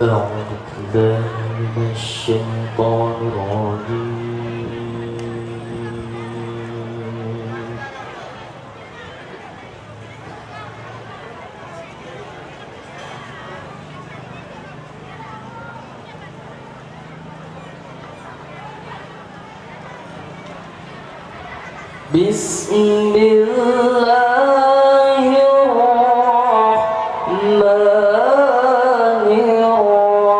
أعوذ بالله من الشيطان الرجيم. بسم الله الرحمن الرحيم.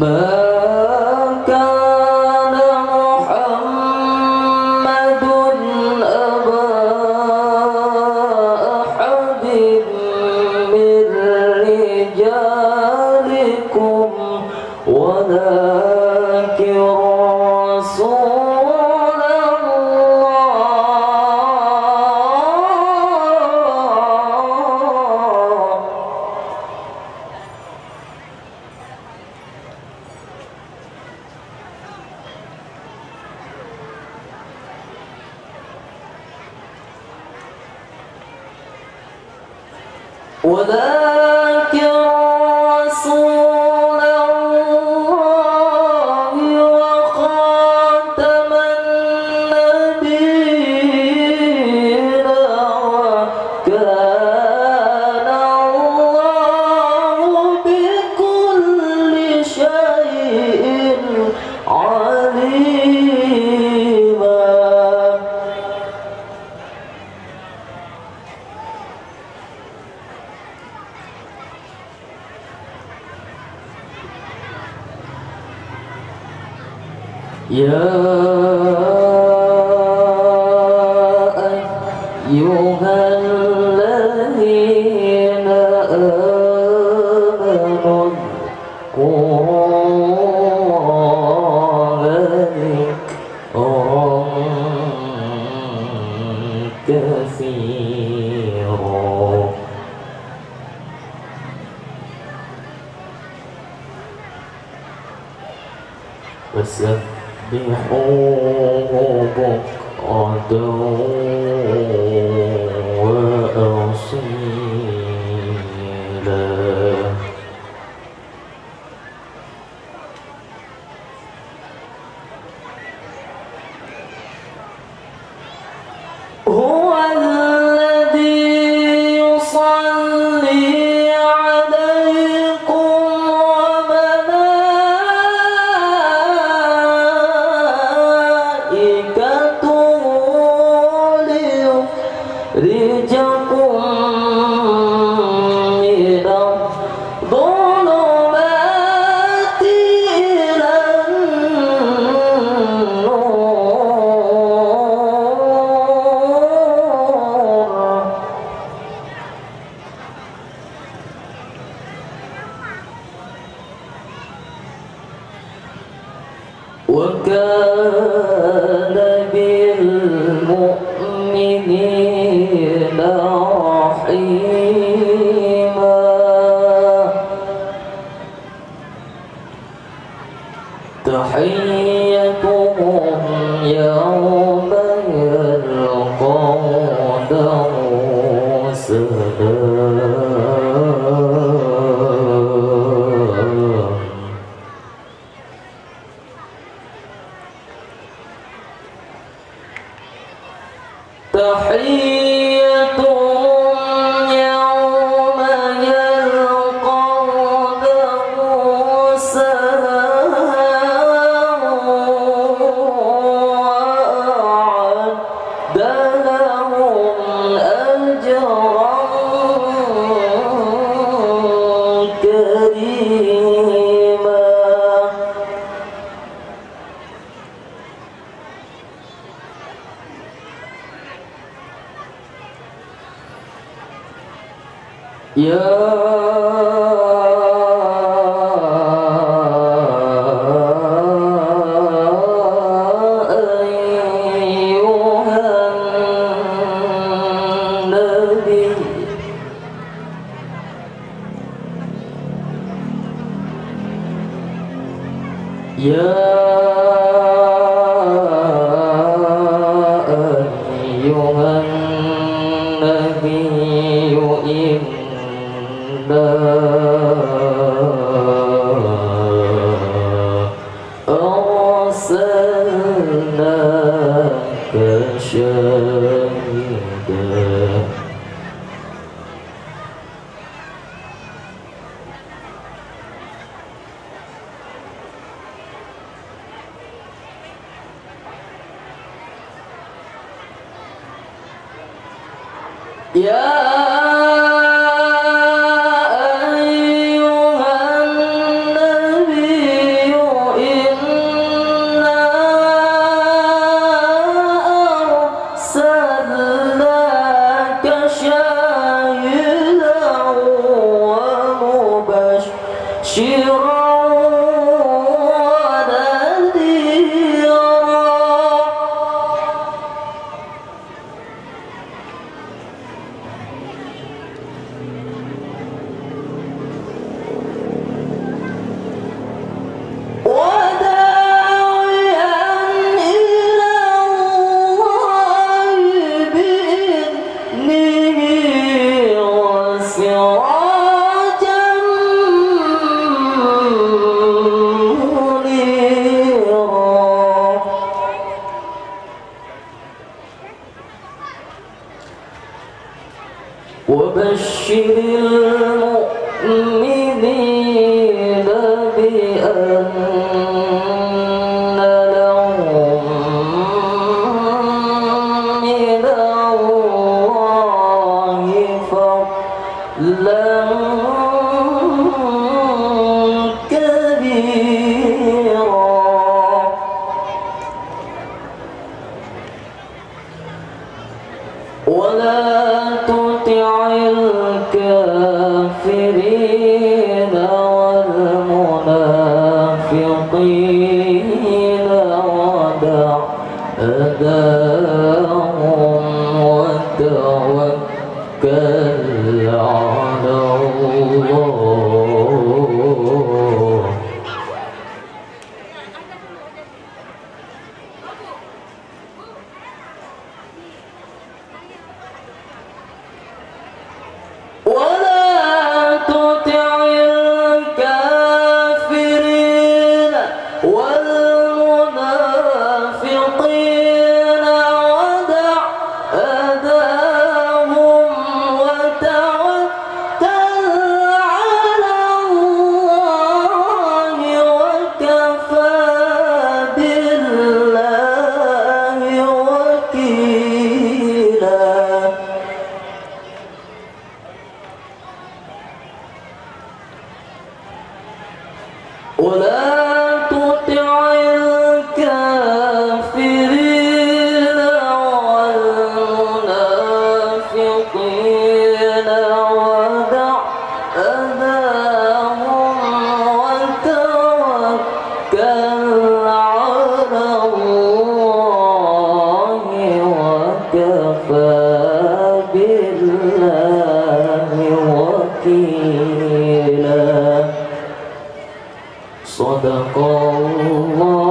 ما كان محمد أبا أحد من رجالكم ولكن رسول الله ولكن رسول الله وخاتم النبيين وكان الله بكل شيء عليما. يا أيها الذين آمنوا اذكروا ذكرا كثيرا وسبحوه بكرة وأصيلا. هو الذي يصلي عليكم وملائكته ليخرجكم من الظلمات إلى النور. وكان بالمؤمنين رحيما. تحيتهم يوم يلقونه سلام. تحيتهم يوم يلقونه سلام وأعد لهم أجرا كريما. يا يا أيها النبي إنا أرسلناك شاهدا يا أيها النبي إنا أرسلناك شاهدا ومبشرا وبشر المؤمنين بأن لهم من الله فضلا كبيرا ولا تطع الكافرين والمنافقين ودع أذاهم وتوكل على الله ولا تطع الكافرين والمنافقين ودع أذاهم وتوكل على الله وكفى بالله وكيلا ولا تطع الكافرين والمنافقين ودع أذاهم وتوكل على الله وكفى بالله وكيلا صدق الله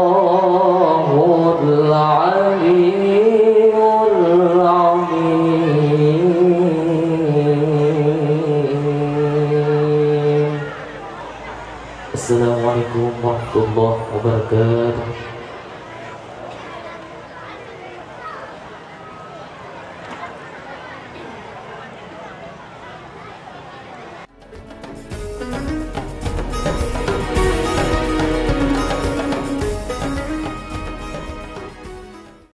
العلي العظيم. Assalamualaikum warahmatullahi wabarakatuh.